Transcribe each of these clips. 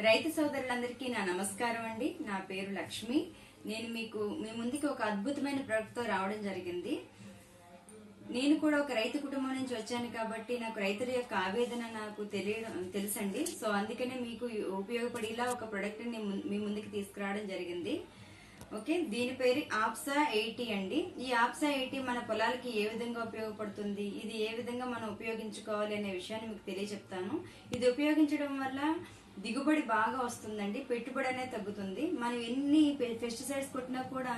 రైతు సోదరులందరికీ నా నమస్కారం అండి. నా పేరు లక్ష్మి. నేను మీ ముందుకి ఒక అద్భుతమైన ప్రొడక్ట్ తో రావడం జరిగింది. నేను కూడా ఒక రైతు కుటుంబం నుంచి వచ్చాను కాబట్టి నాకు రైతుల యొక్క ఆవేదన నాకు తెలుసండి. సో అందుకనే మీకు ఉపయోగపడేలా ఒక ప్రొడక్ట్ ని మీ ముందుకి తీసుకురావడం జరిగింది. ఓకే, దీని పేరు ఆప్సా 80 అండి. ఈ ఆప్సా 80 మన పొలాలకి ఏ విధంగా ఉపయోగపడుతుంది, ఇది ఏ విధంగా మనం ఉపయోగించుకోవాలి అనే విషయాన్ని మీకు తెలియజెప్తాను. ఇది ఉపయోగించడం వల్ల దిగుబడి బాగా వస్తుందండి, పెట్టుబడి అనేది తగ్గుతుంది. మనం ఎన్ని పెస్టిసైడ్స్ కొట్టినా కూడా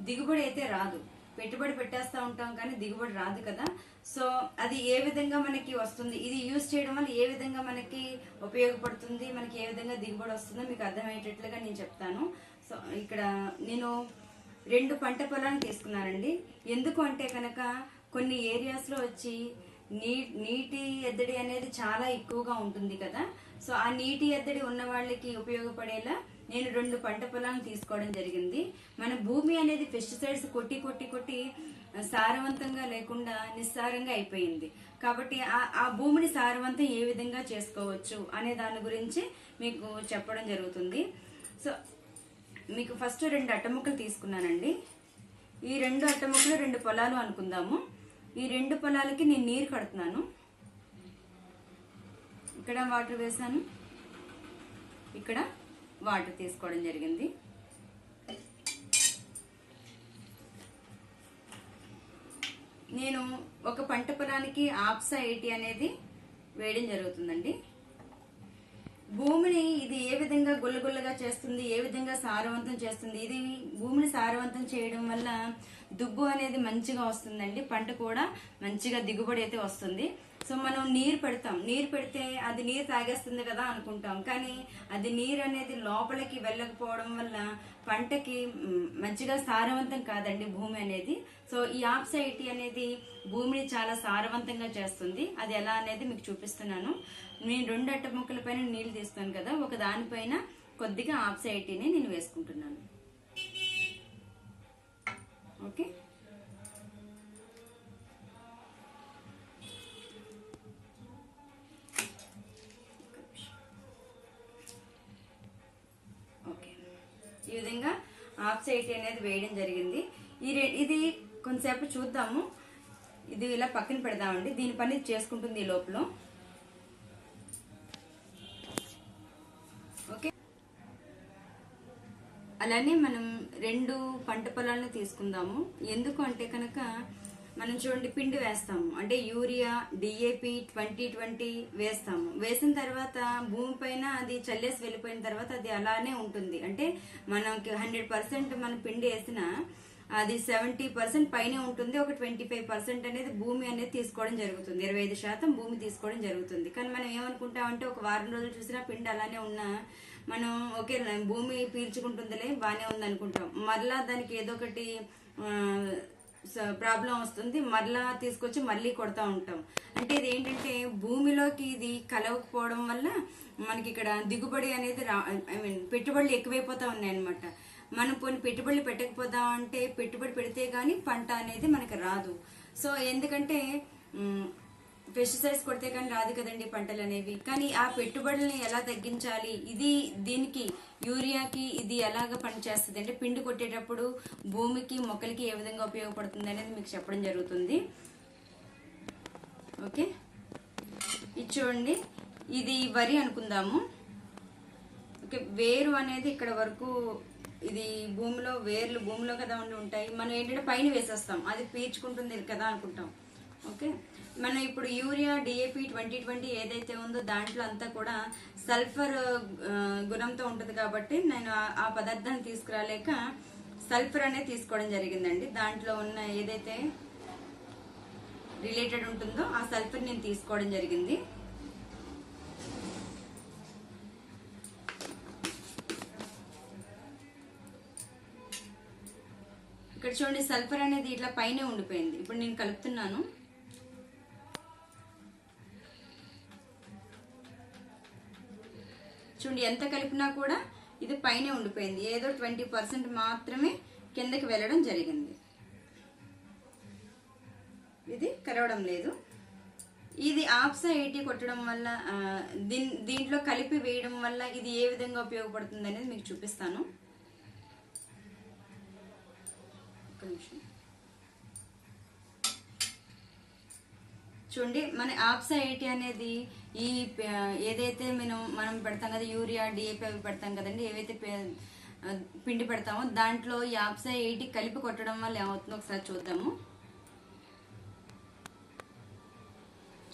దిగుబడి అయితే రాదు. పెట్టుబడి పెట్టేస్తా ఉంటాం కానీ దిగుబడి రాదు కదా. సో అది ఏ విధంగా మనకి వస్తుంది, ఇది యూజ్ చేయడం వల్ల ఏ విధంగా మనకి ఉపయోగపడుతుంది, మనకి ఏ విధంగా దిగుబడి వస్తుందో మీకు అర్థమయ్యేటట్లుగా నేను చెప్తాను. సో ఇక్కడ నేను 2 పంట పొలాలను తీసుకున్నానండి. ఎందుకు అంటే కనుక కొన్ని ఏరియాస్ లో వచ్చి నీటి ఎద్దడి అనేది చాలా ఎక్కువగా ఉంటుంది కదా. సో ఆ నీటి ఎద్దడి ఉన్న వాళ్ళకి ఉపయోగపడేలా నేను 2 పంట పొలాలను తీసుకోవడం జరిగింది. మన భూమి అనేది పెస్టిసైడ్స్ కొట్టి కొట్టి కొట్టి సారవంతంగా లేకుండా నిస్సారంగా అయిపోయింది. కాబట్టి ఆ భూమిని సారవంతం ఏ విధంగా చేసుకోవచ్చు అనే దాని గురించి మీకు చెప్పడం జరుగుతుంది. సో మీకు ఫస్ట్ 2 అట్టముక్కలు తీసుకున్నానండి. ఈ 2 అట్టముక్కలు 2 పొలాలు అనుకుందాము. ఈ 2 పొలాలకి నేను నీరు కడుతున్నాను. ఇక్కడ వాటర్ వేసాను, ఇక్కడ వాటర్ తీసుకోవడం జరిగింది. నేను ఒక పంట పొలానికి ఆప్సా 80 అనేది వేయడం జరుగుతుందండి. భూమిని ఇది ఏ విధంగా గుల్లగుల్లగా చేస్తుంది, ఏ విధంగా సారవంతం చేస్తుంది, ఇది భూమిని సారవంతం చేయడం వల్ల దుబ్బు అనేది మంచిగా వస్తుందండి, పంట కూడా మంచిగా దిగుబడి అయితే వస్తుంది. సో మనం నీరు పెడతాం, నీరు పెడితే అది నీరు తాగేస్తుంది కదా అనుకుంటాం, కానీ అది నీరు అనేది లోపలికి వెళ్ళకపోవడం వల్ల పంటకి మంచిగా సారవంతం కాదండి భూమి అనేది. సో ఈ ఆప్సా 80 అనేది భూమిని చాలా సారవంతంగా చేస్తుంది. అది ఎలా అనేది మీకు చూపిస్తున్నాను. నేను 2 అట్ట ముక్కల పైన నీళ్లు తీస్తాను కదా, ఒక దానిపైన కొద్దిగా ఆప్సా 80ని నేను వేసుకుంటున్నాను. ఓకే, ఈ విధంగా ఆప్సా 80 అనేది వేయడం జరిగింది. ఇది కొంతసేపు చూద్దాము. ఇది ఇలా పక్కన పెడదామండి, దీని పని చేసుకుంటుంది ఈ లోపల. ఓకే, అలానే మనం 2 పంట పొలాలను తీసుకుందాము. ఎందుకు అంటే కనుక మనం చూడండి, పిండి వేస్తాము అంటే యూరియా, డిఏపి 2020 వేస్తాము. వేసిన తర్వాత భూమి పైన అది చల్లేసి వెళ్ళిపోయిన తర్వాత అది అలానే ఉంటుంది. అంటే మనకి 100% మన పిండి వేసినా అది 70% పైనే ఉంటుంది. ఒక 25% అనేది భూమి అనేది తీసుకోవడం జరుగుతుంది, 25% భూమి తీసుకోవడం జరుగుతుంది. కానీ మనం ఏమనుకుంటామంటే ఒక వారం రోజులు చూసినా పిండి అలానే ఉన్నా మనం ఓకే భూమి పీల్చుకుంటుందిలే బానే ఉంది అనుకుంటాం. మరలా దానికి ఏదో ఒకటి ప్రాబ్లం వస్తుంది, మరలా తీసుకొచ్చి మళ్ళీ కొడతా ఉంటాం. అంటే ఇది ఏంటంటే భూమిలోకి ఇది కలవకపోవడం వల్ల మనకి ఇక్కడ దిగుబడి అనేది పెట్టుబడులు ఎక్కువైపోతా ఉన్నాయన్నమాట. మనం కొన్ని పెట్టుబడులు పెట్టకపోదాం అంటే పెట్టుబడి పెడితే గానీ పంట అనేది మనకి రాదు. సో ఎందుకంటే పెస్టిసైడ్స్ కొడితే కానీ రాదు కదండి పంటలు అనేవి. కానీ ఆ పెట్టుబడుల్ని ఎలా తగ్గించాలి, దీనికి యూరియాకి ఇది ఎలాగ పనిచేస్తుంది అంటే పిండి కొట్టేటప్పుడు భూమికి మొక్కలకి ఏ విధంగా ఉపయోగపడుతుంది అనేది మీకు చెప్పడం జరుగుతుంది. ఓకే, ఇది చూడండి, ఇది వరి అనుకుందాము. ఓకే, వేరు అనేది ఇక్కడ వరకు, ఇది భూమిలో వేర్లు భూమిలో కదా ఉంటాయి. మనం ఏంటంటే పైన వేసేస్తాం, అది పీల్చుకుంటుంది కదా అనుకుంటాం. ఓకే, మనం ఇప్పుడు యూరియా, డిఏపి 2020 ఏదైతే ఉందో దాంట్లో అంతా కూడా సల్ఫర్ గుణంతో ఉంటుంది కాబట్టి నేను ఆ పదార్థాన్ని తీసుకురాలేక సల్ఫర్ అనేది తీసుకోవడం జరిగిందండి. దాంట్లో ఉన్న ఏదైతే రిలేటెడ్ ఉంటుందో ఆ సల్ఫర్ నేను తీసుకోవడం జరిగింది. ఇక్కడ చూడండి, సల్ఫర్ అనేది ఇట్లా పైనే ఉండిపోయింది. ఇప్పుడు నేను కలుపుతున్నాను. చూడండి, ఎంత కలిపినా కూడా ఇది పైనే ఉండిపోయింది, ఏదో 20% మాత్రమే కిందకి వెళ్ళడం జరిగింది, ఇది కరవడం లేదు. ఇది ఆప్సా 80 కొట్టడం వల్ల దీంట్లో కలిపి వేయడం వల్ల ఇది ఏ విధంగా ఉపయోగపడుతుంది అనేది మీకు చూపిస్తాను. చూడండి, మన ఆప్సా 80 అనేది ఈ ఏదైతే మనం పెడతాం కదా, యూరియా డిఏపి అవి పెడతాం కదండి, ఏవైతే పిండి పెడతామో దాంట్లో ఈ ఆప్సా 80 కలిపి కొట్టడం వల్ల ఏమవుతుందో ఒకసారి చూద్దాము.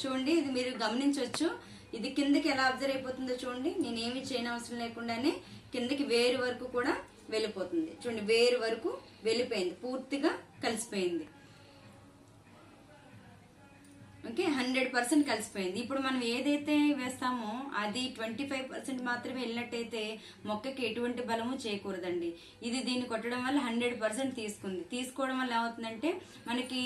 చూడండి, ఇది మీరు గమనించవచ్చు. ఇది కిందకి ఎలా అబ్జర్వ్ అయిపోతుందో చూడండి. నేను ఏమి చేయని అవసరం లేకుండానే కిందకి వేరు వరకు కూడా వెళ్ళిపోతుంది. చూడండి, వేరు వరకు వెళ్ళిపోయింది, పూర్తిగా కలిసిపోయింది. ఓకే, 100% కలిసిపోయింది. ఇప్పుడు మనం ఏదైతే వేస్తామో అది 25% మాత్రమే వెళ్ళినట్టయితే మొక్కకి ఎటువంటి బలము చేకూరదండి. ఇది దీన్ని కొట్టడం వల్ల 100% తీసుకుంది. తీసుకోవడం వల్ల ఏమవుతుందంటే మనకి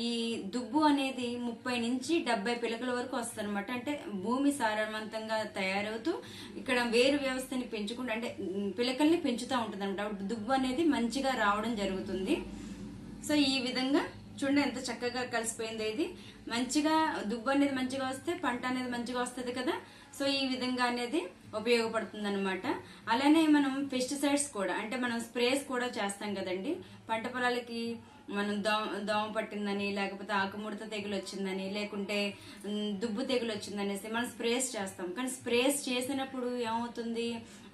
ఈ దుబ్బు అనేది 30 నుంచి 70 పిలకల వరకు వస్తుంది అనమాట. అంటే భూమి సారవంతంగా తయారవుతూ ఇక్కడ వేరు వ్యవస్థని పెంచుకుంటూ, అంటే పిలకల్ని పెంచుతూ ఉంటుంది అనమాట. దుబ్బు అనేది మంచిగా రావడం జరుగుతుంది. సో ఈ విధంగా చూడండి ఎంత చక్కగా కలిసిపోయిందో. ఇది మంచిగా దుబ్బు అనేది మంచిగా వస్తే పంట అనేది మంచిగా వస్తుంది కదా. సో ఈ విధంగా అనేది ఉపయోగపడుతుంది అనమాట. అలానే మనం పెస్టిసైడ్స్ కూడా, అంటే మనం స్ప్రేస్ కూడా చేస్తాం కదండి. పంట పొలాలకి మనం దోమ పట్టిందని, లేకపోతే ఆకుముడత తెగులు వచ్చిందని, లేకుంటే దుబ్బు తెగులు వచ్చిందనేసి మనం స్ప్రేస్ చేస్తాం. కానీ స్ప్రేస్ చేసినప్పుడు ఏమవుతుంది,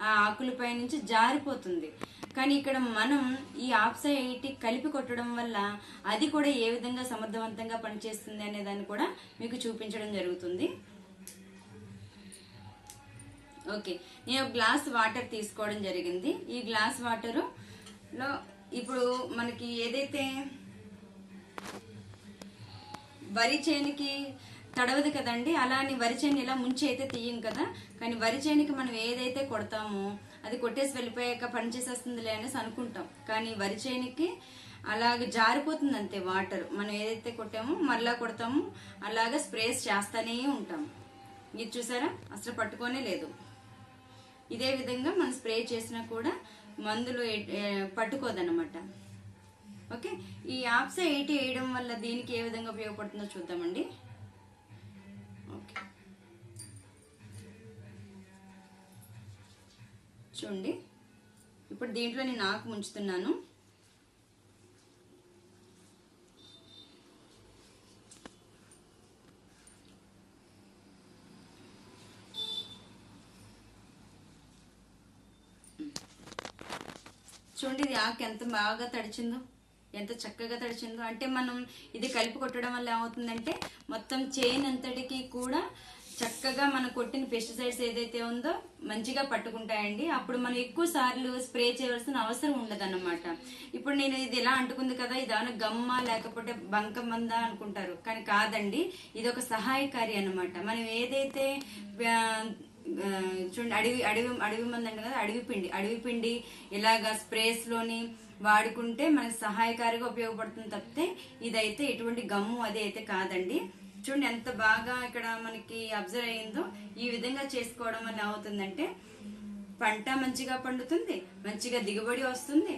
ఆ ఆకులపై నుంచి జారిపోతుంది. కానీ ఇక్కడ మనం ఈ ఆప్సా 80 కలిపి కొట్టడం వల్ల అది కూడా ఏ విధంగా సమర్థవంతంగా పనిచేస్తుంది అనే దాన్ని కూడా మీకు చూపించడం జరుగుతుంది. ఓకే, నేను ఒక గ్లాస్ వాటర్ తీసుకోవడం జరిగింది. ఈ గ్లాస్ వాటరు లో ఇప్పుడు మనకి ఏదైతే వరి చేనికి తడవదు కదండి, అలానే వరి చేను ఇలా ముంచి అయితే తీయం కదా. కానీ వరి చేనికి మనం ఏదైతే కొడతామో అది కొట్టేసి వెళ్ళిపోయాక పనిచేసేస్తుందిలే అనేసి అనుకుంటాం. కానీ వరి చేనికి అలాగే జారిపోతుంది అంతే వాటర్. మనం ఏదైతే కొట్టామో మరలా కొడతాము, అలాగే స్ప్రేస్ చేస్తానే ఉంటాము. ఇది చూసారా, అసలు పట్టుకోనే లేదు. ఇదే విధంగా మనం స్ప్రే చేసినా కూడా మందులు పట్టుకోదన్నమాట. ఓకే, ఈ ఆప్సా 80 వేయడం వల్ల దీనికి ఏ విధంగా ఉపయోగపడుతుందో చూద్దామండి. ఓకే, చూడండి, ఇప్పుడు దీంట్లో నేను ఆకు ముంచుతున్నాను. చూడండి, ఇది ఆకు ఎంత బాగా తడిచిందో, ఎంత చక్కగా తడిచిందో. అంటే మనం ఇది కలిపి కొట్టడం వల్ల ఏమవుతుందంటే మొత్తం చేను అంతటికి కూడా చక్కగా మనం కొట్టిన పెస్టిసైడ్స్ ఏదైతే ఉందో మంచిగా పట్టుకుంటాయండి. అప్పుడు మనం ఎక్కువ సార్లు స్ప్రే చేయవలసిన అవసరం ఉండదు అన్నమాట. ఇప్పుడు నేను ఇది ఎలా అంటుకుంది కదా, ఇది ఏమైనా గమ్మ లేకపోతే బంక మంద అనుకుంటారు, కానీ కాదండి, ఇది ఒక సహాయకారి అన్నమాట. మనం ఏదైతే చూడండి అడవి మంది అంటే కదా, అడవి పిండి ఇలాగా స్ప్రేస్ లోని వాడుకుంటే మనకి సహాయకారిగా ఉపయోగపడుతుంది తప్పితే ఇదైతే ఎటువంటి గమ్ము అది అయితే కాదండి. చూడండి ఎంత బాగా ఇక్కడ మనకి అబ్జర్వ్ అయ్యిందో. ఈ విధంగా చేసుకోవడం వల్ల ఏమవుతుందంటే పంట మంచిగా పండుతుంది, మంచిగా దిగుబడి వస్తుంది,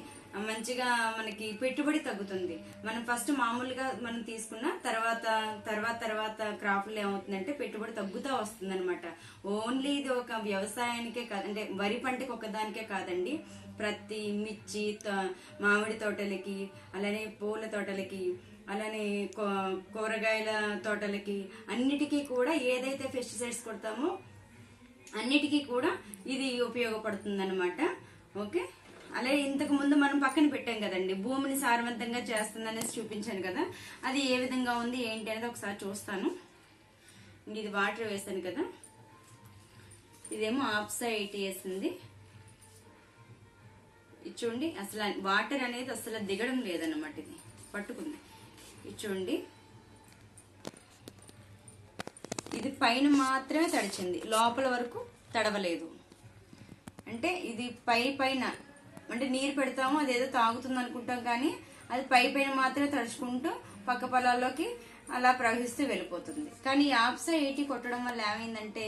మంచిగా మనకి పెట్టుబడి తగ్గుతుంది. మనం ఫస్ట్ మామూలుగా మనం తీసుకున్న తర్వాత క్రాప్లు ఏమవుతుందంటే పెట్టుబడి తగ్గుతూ వస్తుంది అనమాట. ఓన్లీ ఇది ఒక వ్యవసాయానికే కాదు, అంటే వరి పంటకి ఒకదానికే కాదండి, ప్రతి మిర్చి మామిడి తోటలకి, అలానే పూల తోటలకి, అలానే కూరగాయల తోటలకి, అన్నిటికీ కూడా ఏదైతే పెస్టిసైడ్స్ కొడతామో అన్నిటికీ కూడా ఇది ఉపయోగపడుతుంది అనమాట. ఓకే, అలాగే ఇంతకు ముందు మనం పక్కన పెట్టాం కదండి, భూమిని సారవంతంగా చేస్తుంది అనేసి చూపించాను కదా, అది ఏ విధంగా ఉంది ఏంటి అనేది ఒకసారి చూస్తాను. ఇది వాటర్ వేసాను కదా, ఇదేమో ఆప్సా 80 వేసింది. ఇది చూడండి, అసలు వాటర్ అనేది అసలు దిగడం లేదన్నమాట, ఇది పట్టుకుంది. ఇది చూడండి, ఇది పైన మాత్రమే తడిచింది, లోపల వరకు తడవలేదు. అంటే ఇది పైన అంటే నీరు పెడతాము అదేదో తాగుతుంది అనుకుంటాం, కానీ అది పైన మాత్రమే తడుచుకుంటూ పక్క పొలాల్లోకి అలా ప్రవహిస్తూ వెళ్ళిపోతుంది. కానీ ఈ ఆప్సా 80 కొట్టడం వల్ల ఏమైందంటే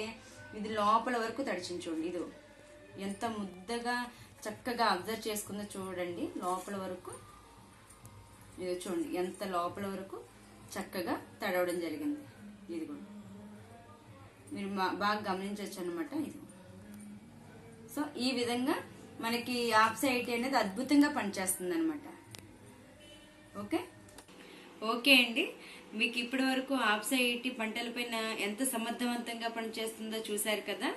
ఇది లోపల వరకు తడిచింది. చూడండి, ఇది ఎంత ముద్దగా చక్కగా అబ్జర్వ్ చేసుకుందో చూడండి. లోపల వరకు ఇది చూడండి ఎంత లోపల వరకు చక్కగా తడవడం జరిగింది. ఇది కూడా మీరు బాగా గమనించవచ్చు అనమాట. ఇది సో ఈ విధంగా మనకి ఆప్సా 80 అనేది అద్భుతంగా పనిచేస్తుంది అనమాట. ఓకే అండి, మీకు ఇప్పటి వరకు ఆప్సా 80 పంటలపైన ఎంత సమర్థవంతంగా పనిచేస్తుందో చూశారు కదా.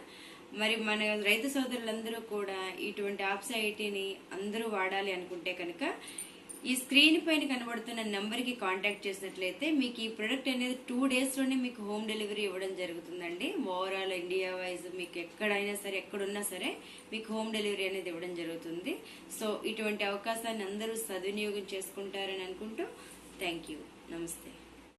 మరి మన రైతు సోదరులందరూ కూడా ఇటువంటి ఆప్సా 80ని అందరూ వాడాలి అనుకుంటే కనుక ఈ స్క్రీన్ పైన కనబడుతున్న నెంబర్కి కాంటాక్ట్ చేసినట్లయితే మీకు ఈ ప్రొడక్ట్ అనేది 2 డేస్లోనే మీకు హోమ్ డెలివరీ ఇవ్వడం జరుగుతుందండి. ఓవరాల్ ఇండియా వైజ్ మీకు ఎక్కడైనా సరే, ఎక్కడున్నా సరే మీకు హోమ్ డెలివరీ అనేది ఇవ్వడం జరుగుతుంది. సో ఇటువంటి అవకాశాన్ని అందరూ సద్వినియోగం చేసుకుంటారని అనుకుంటూ థ్యాంక్ యూ. నమస్తే.